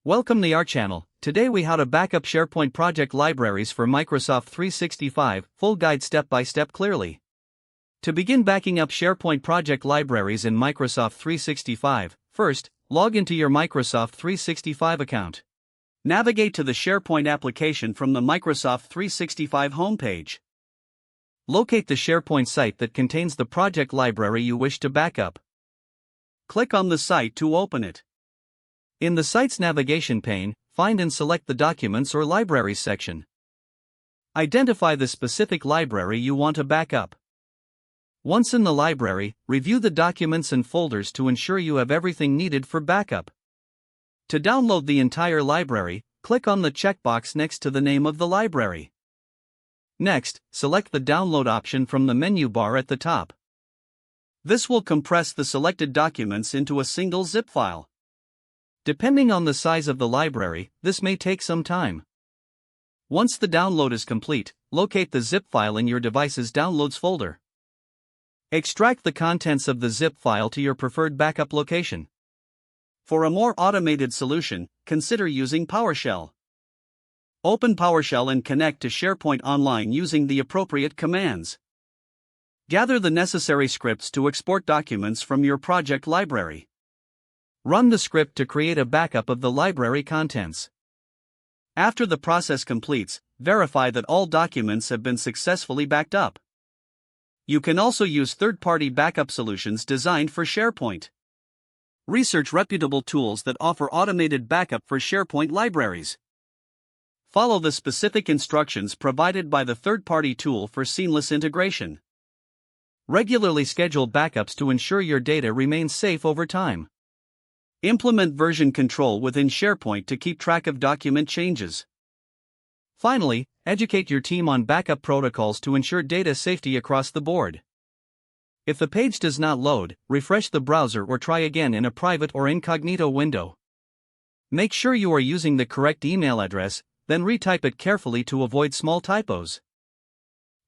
Welcome to our channel. Today we how to backup SharePoint project libraries for Microsoft 365, full guide step-by-step clearly. To begin backing up SharePoint project libraries in Microsoft 365, first, log into your Microsoft 365 account. Navigate to the SharePoint application from the Microsoft 365 homepage. Locate the SharePoint site that contains the project library you wish to backup. Click on the site to open it. In the site's navigation pane, find and select the Documents or Libraries section. Identify the specific library you want to backup. Once in the library, review the documents and folders to ensure you have everything needed for backup. To download the entire library, click on the checkbox next to the name of the library. Next, select the Download option from the menu bar at the top. This will compress the selected documents into a single zip file. Depending on the size of the library, this may take some time. Once the download is complete, locate the zip file in your device's Downloads folder. Extract the contents of the zip file to your preferred backup location. For a more automated solution, consider using PowerShell. Open PowerShell and connect to SharePoint Online using the appropriate commands. Gather the necessary scripts to export documents from your project library. Run the script to create a backup of the library contents. After the process completes, verify that all documents have been successfully backed up. You can also use third-party backup solutions designed for SharePoint. Research reputable tools that offer automated backup for SharePoint libraries. Follow the specific instructions provided by the third-party tool for seamless integration. Regularly schedule backups to ensure your data remains safe over time. Implement version control within SharePoint to keep track of document changes. Finally, educate your team on backup protocols to ensure data safety across the board. If the page does not load, refresh the browser or try again in a private or incognito window. Make sure you are using the correct email address, then retype it carefully to avoid small typos.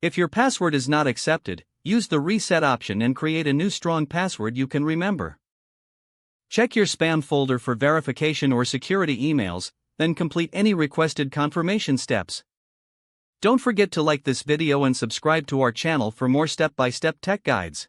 If your password is not accepted, use the reset option and create a new strong password you can remember. Check your spam folder for verification or security emails, then complete any requested confirmation steps. Don't forget to like this video and subscribe to our channel for more step-by-step tech guides.